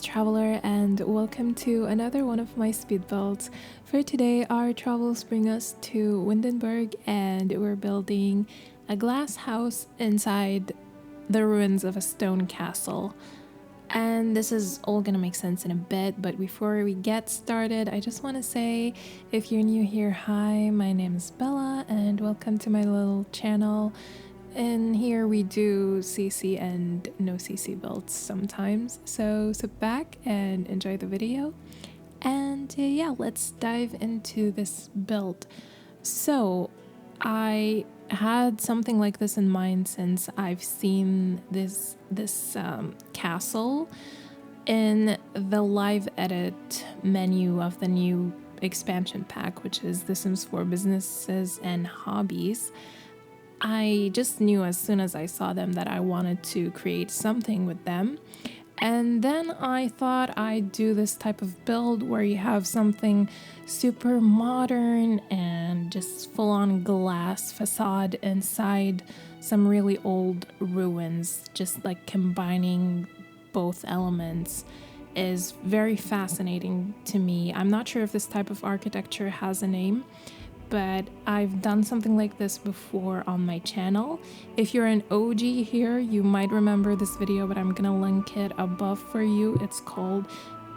traveler, and welcome to another one of my speed builds. For today, our travels bring us to Windenburg, and we're building a glass house inside the ruins of a stone castle. And this is all gonna make sense in a bit, but before we get started, I just want to say, if you're new here, hi, my name is Bella, and welcome to my little channel. In here we do CC and no CC builds sometimes, so sit back and enjoy the video. And yeah, let's dive into this build. So I had something like this in mind since I've seen this castle in the live edit menu of the new expansion pack, which is The Sims 4 Businesses and Hobbies. I just knew as soon as I saw them that I wanted to create something with them. And then I thought I'd do this type of build where you have something super modern and just full-on glass facade inside some really old ruins. Just like combining both elements is very fascinating to me. I'm not sure if this type of architecture has a name, but I've done something like this before on my channel. If you're an OG here, you might remember this video, but I'm gonna link it above for you. It's called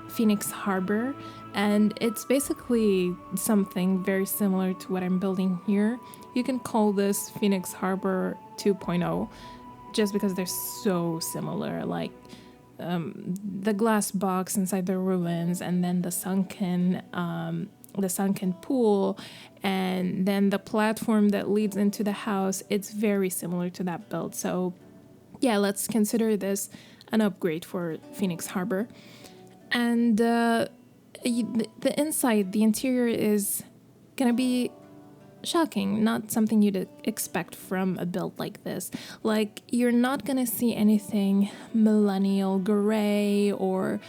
Phoenix Harbor, and it's basically something very similar to what I'm building here. You can call this Phoenix Harbor 2.0 just because they're so similar, like the glass box inside the ruins, and then the sunken pool, and then the platform that leads into the house. It's very similar to that build. So yeah, let's consider this an upgrade for Phoenix Harbor. And the inside, the interior is gonna be shocking, not something you'd expect from a build like this. Like, you're not gonna see anything millennial gray or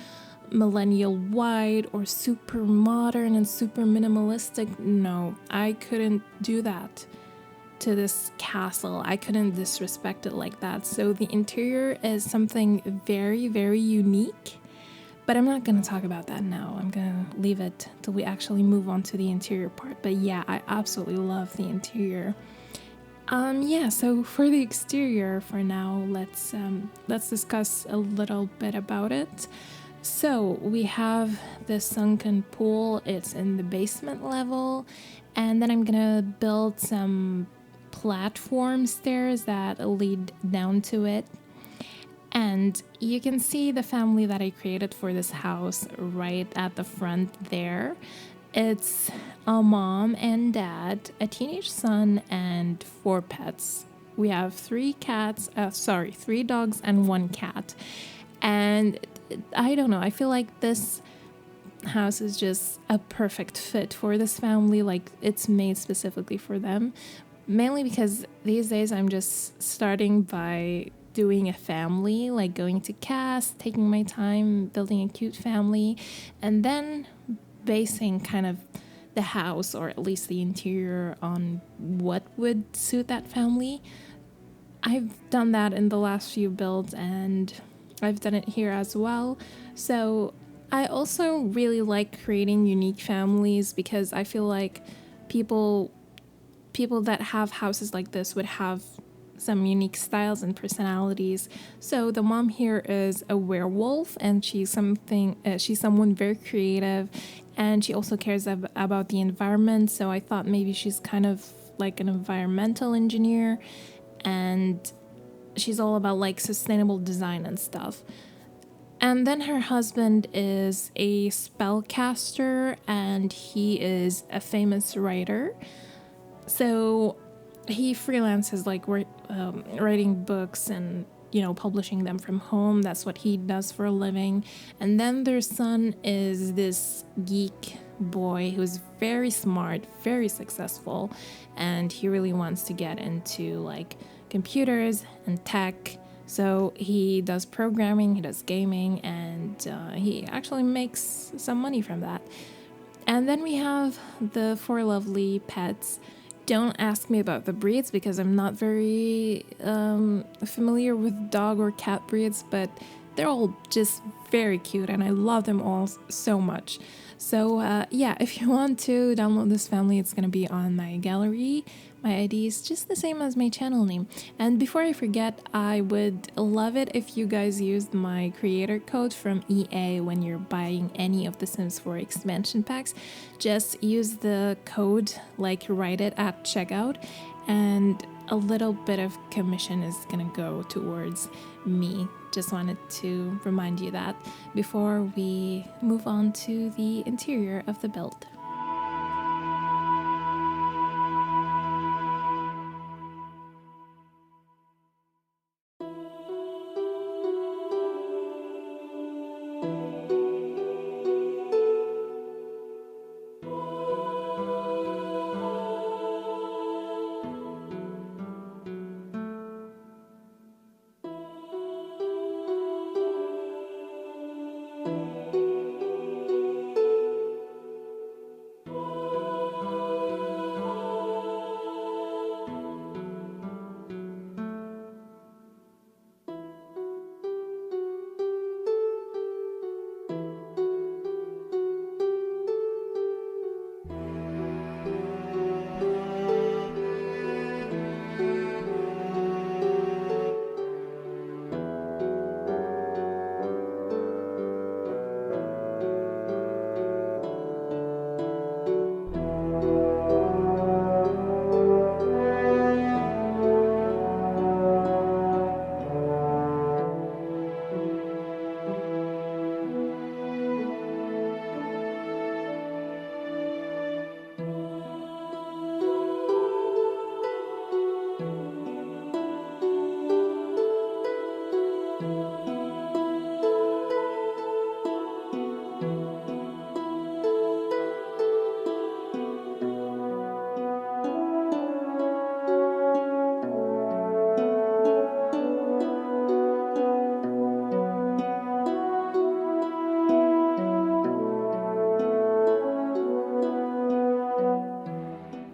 millennial white or super modern and super minimalistic. No, I couldn't do that to this castle. I couldn't disrespect it like that. So the interior is something very, very unique, but I'm not gonna talk about that now. I'm gonna leave it till we actually move on to the interior part. But yeah, I absolutely love the interior. Yeah, so for the exterior for now, let's discuss a little bit about it. So we have the sunken pool. It's in the basement level, and then I'm gonna build some platform stairs that lead down to it. And you can see the family that I created for this house right at the front there. It's a mom and dad, a teenage son, and 4 pets. We have 3 dogs and 1 cat. And I don't know, I feel like this house is just a perfect fit for this family. Like, it's made specifically for them, mainly because these days I'm just starting by doing a family, like going to cast, taking my time building a cute family, and then basing kind of the house, or at least the interior, on what would suit that family. I've done that in the last few builds, and I've done it here as well. So I also really like creating unique families, because I feel like people that have houses like this would have some unique styles and personalities. So the mom here is a werewolf, and she's someone very creative, and she also cares about the environment. So I thought maybe she's kind of like an environmental engineer, and she's all about like sustainable design and stuff. And then her husband is a spellcaster, and he is a famous writer. So he freelances, like writing books and, publishing them from home. That's what he does for a living. And then their son is this geek boy who's very smart, very successful, and he really wants to get into like computers and tech. So he does programming, he does gaming, and he actually makes some money from that. And then we have the 4 lovely pets. Don't ask me about the breeds because I'm not very familiar with dog or cat breeds, but they're all just very cute and I love them all so much. So yeah, if you want to download this family, it's going to be on my gallery. My ID is just the same as my channel name. And before I forget, I would love it if you guys used my creator code from EA when you're buying any of the Sims 4 expansion packs. Just use the code, like write it at checkout, and a little bit of commission is gonna go towards me. Just wanted to remind you that before we move on to the interior of the build.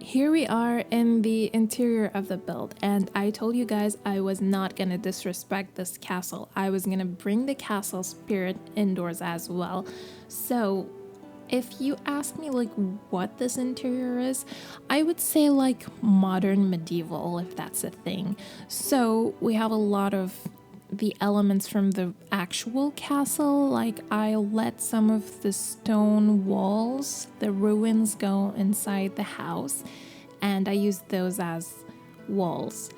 Here we are in the interior of the build, and I told you guys I was not gonna disrespect this castle. I was gonna bring the castle spirit indoors as well. So if you ask me like what this interior is, I would say like modern medieval, if that's a thing. So we have a lot of the elements from the actual castle. Like I let some of the stone walls, the ruins, go inside the house, and I used those as walls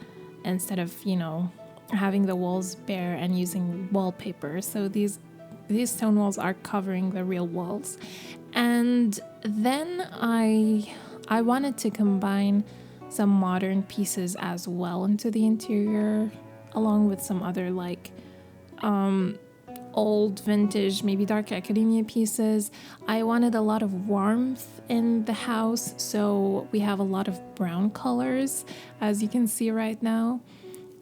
instead of, you know, having the walls bare and using wallpaper. So these stone walls are covering the real walls. And then I wanted to combine some modern pieces as well into the interior, along with some other like old vintage, maybe dark academia pieces. I wanted a lot of warmth in the house, so we have a lot of brown colors, as you can see right now.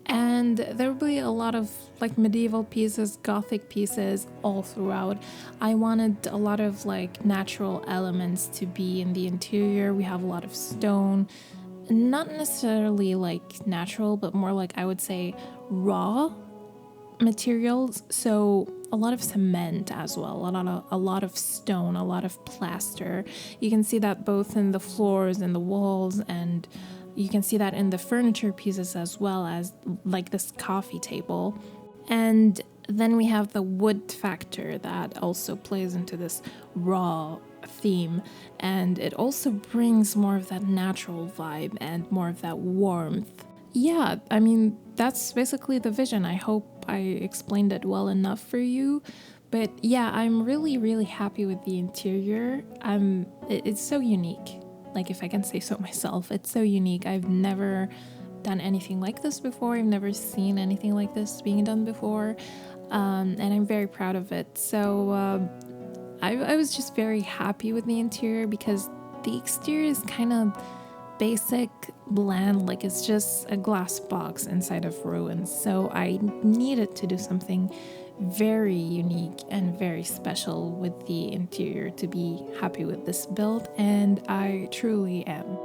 And there will be a lot of like medieval pieces, gothic pieces all throughout. I wanted a lot of like natural elements to be in the interior. We have a lot of stone, not necessarily like natural, but more like I would say raw materials. So a lot of cement as well, a lot of stone, a lot of plaster. You can see that both in the floors and the walls, and you can see that in the furniture pieces as well, as like this coffee table. And then we have the wood factor that also plays into this raw theme, and it also brings more of that natural vibe and more of that warmth. Yeah, I mean, that's basically the vision. I hope I explained it well enough for you. But yeah, I'm really, really happy with the interior. It's so unique. Like, if I can say so myself, it's so unique. I've never done anything like this before. I've never seen anything like this being done before. And I'm very proud of it. So I was just very happy with the interior, because the exterior is kind of basic, bland, like it's just a glass box inside of ruins. So I needed to do something very unique and very special with the interior to be happy with this build, and I truly am.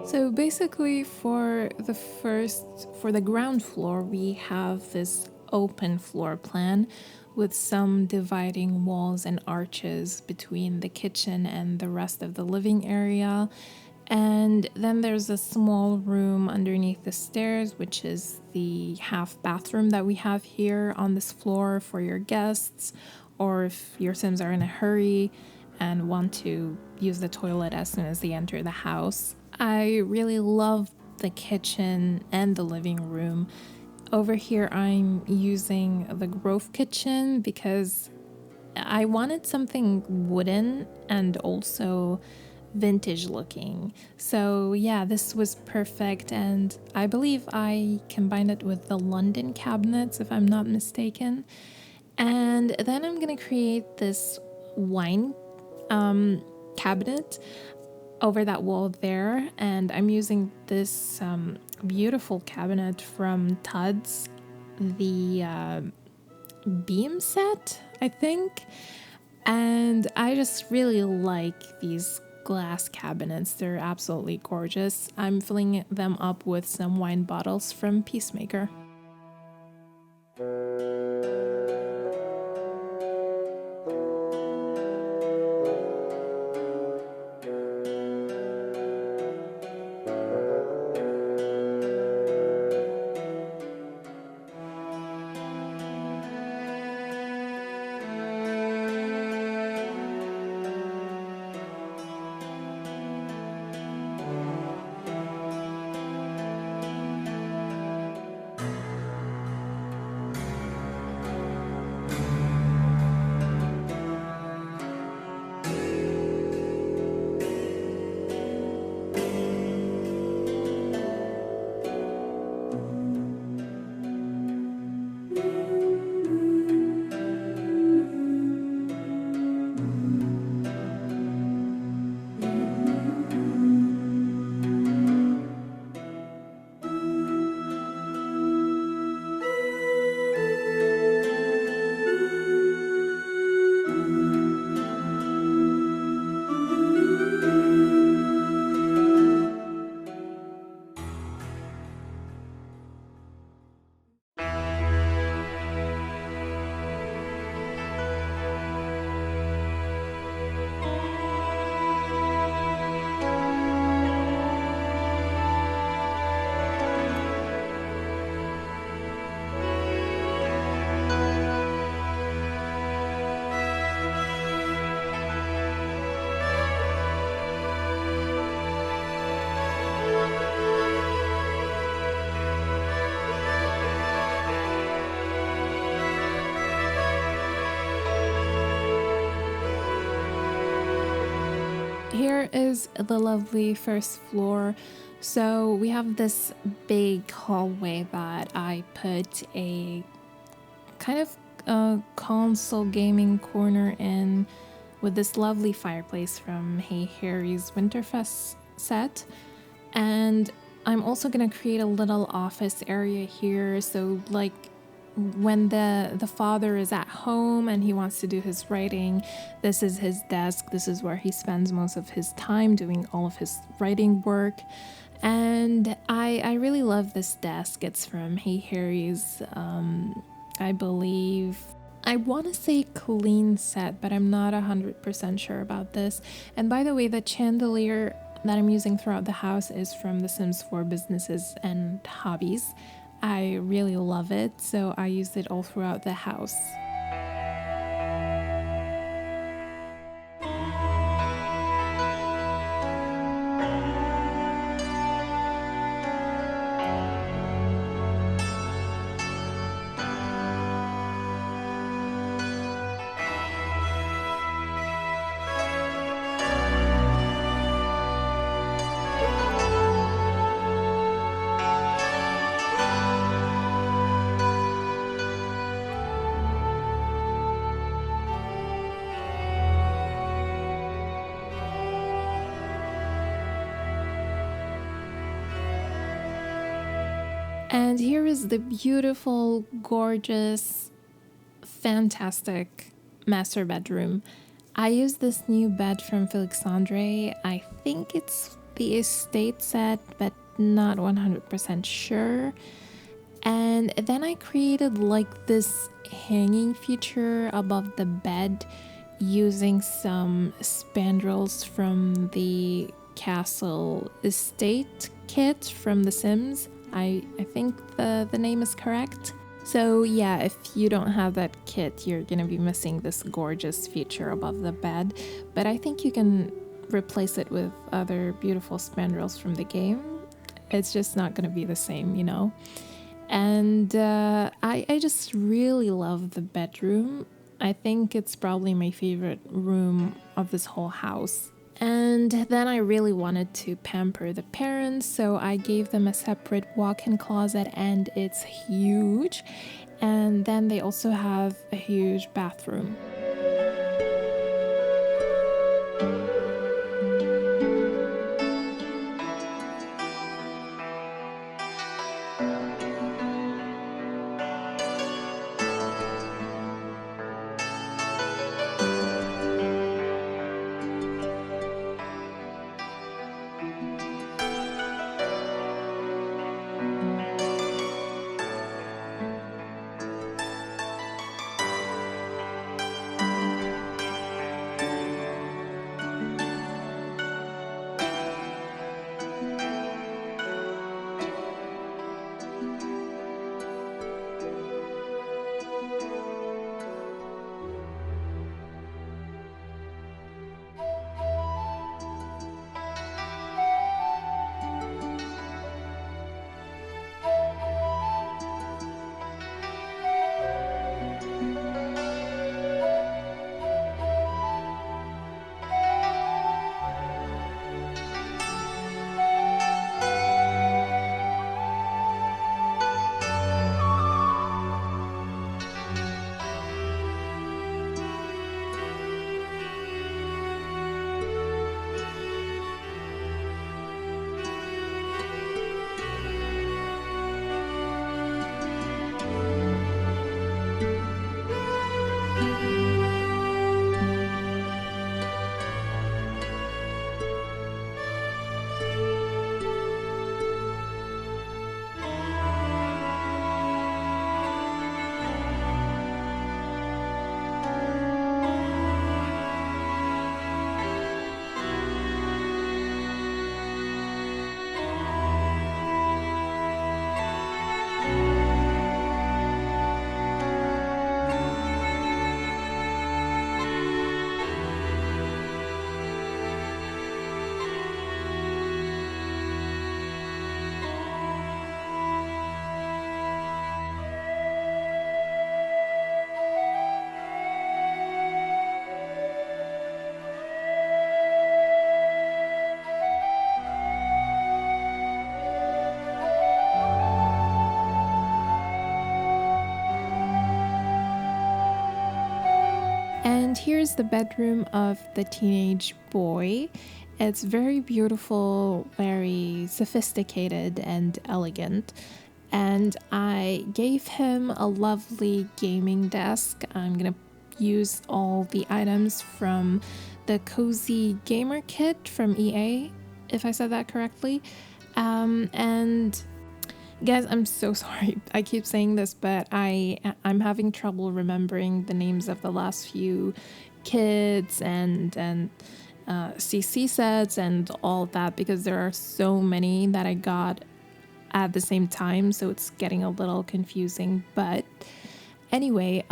So basically for the ground floor, we have this open floor plan with some dividing walls and arches between the kitchen and the rest of the living area. And then there's a small room underneath the stairs, which is the half bathroom that we have here on this floor for your guests, or if your Sims are in a hurry and want to use the toilet as soon as they enter the house. I really love the kitchen and the living room. Over here, I'm using the Grove kitchen because I wanted something wooden and also vintage looking. So yeah, this was perfect, and I believe I combined it with the London cabinets, if I'm not mistaken. And then I'm gonna create this wine cabinet over that wall there, and I'm using this beautiful cabinet from Tud's, the beam set, I think. And I just really like these glass cabinets. They're absolutely gorgeous. I'm filling them up with some wine bottles from Peacemaker. Here is the lovely first floor. So we have this big hallway that I put a kind of console gaming corner in with this lovely fireplace from Hey Harry's Winterfest set. And I'm also gonna create a little office area here, so like when the father is at home and he wants to do his writing, this is his desk. This is where he spends most of his time doing all of his writing work. And I really love this desk. It's from Hey Harry's, I believe. I want to say clean set, but I'm not 100% sure about this. And by the way, the chandelier that I'm using throughout the house is from The Sims 4 Businesses and Hobbies. I really love it, so I used it all throughout the house. And here is the beautiful, gorgeous, fantastic master bedroom. I used this new bed from Felixandre. I think it's the estate set, but not 100% sure. And then I created like this hanging feature above the bed using some spandrels from the castle estate kit from The Sims. I think the name is correct. So yeah, if you don't have that kit, you're gonna be missing this gorgeous feature above the bed, but I think you can replace it with other beautiful spandrels from the game. It's just not gonna be the same, you know? And I just really love the bedroom. I think it's probably my favorite room of this whole house. And then I really wanted to pamper the parents, so I gave them a separate walk-in closet, and it's huge. And then they also have a huge bathroom. And here's the bedroom of the teenage boy. It's very beautiful, very sophisticated and elegant. And I gave him a lovely gaming desk. I'm gonna use all the items from the Cozy Gamer Kit from EA, if I said that correctly. And guys, I'm so sorry. I keep saying this, but I'm having trouble remembering the names of the last few kits and CC sets and all that, because there are so many that I got at the same time, so it's getting a little confusing. But anyway,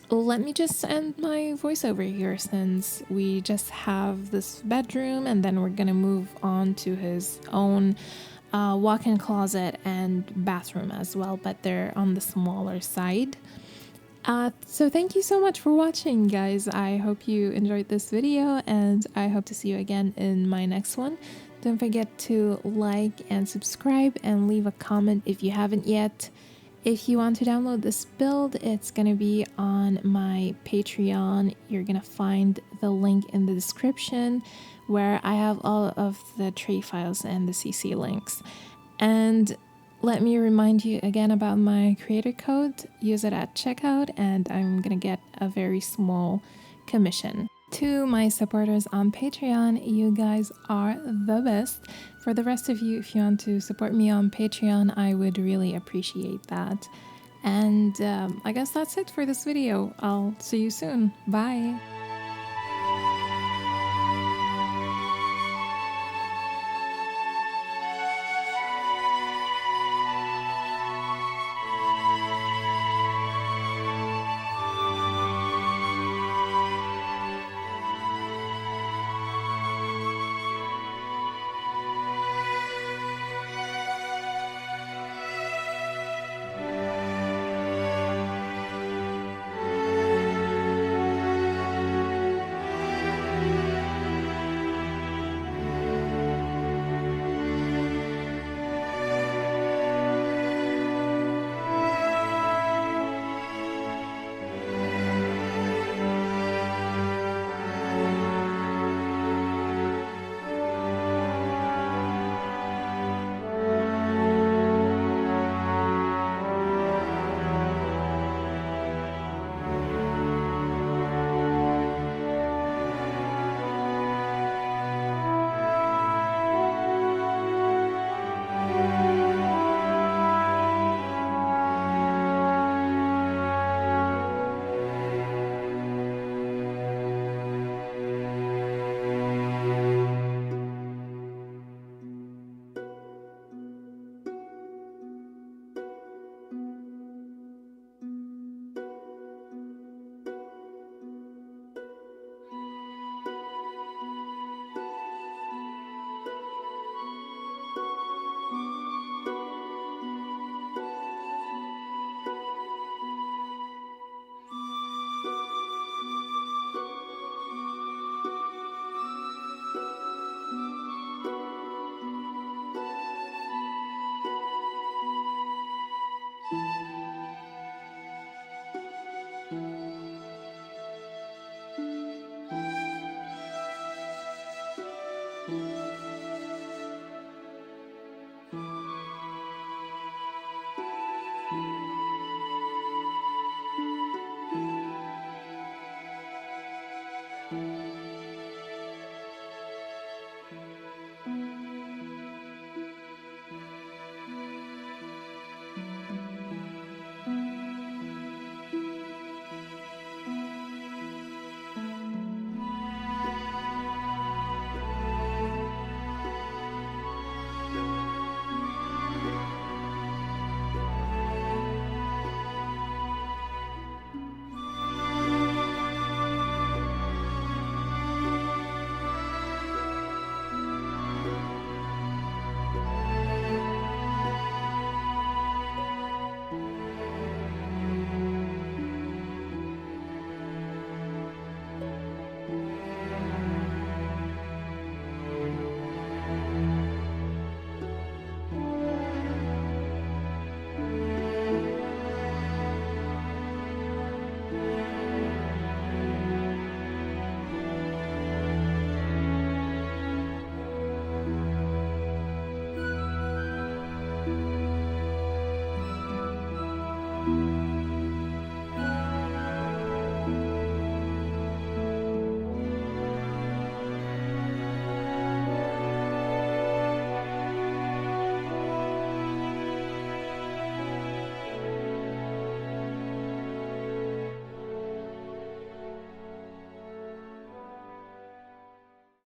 let me just end my voiceover here, since we just have this bedroom and then we're gonna move on to his own walk-in closet and bathroom as well, but they're on the smaller side. So thank you so much for watching, guys. I hope you enjoyed this video, and I hope to see you again in my next one. Don't forget to like and subscribe and leave a comment if you haven't yet. If you want to download this build, it's gonna be on my Patreon. You're gonna find the link in the description, where I have all of the tray files and the CC links. And let me remind you again about my creator code. Use it at checkout and I'm gonna get a very small commission. To my supporters on Patreon, you guys are the best. For the rest of you, if you want to support me on Patreon, I would really appreciate that. And I guess that's it for this video. I'll see you soon. Bye. Thank you.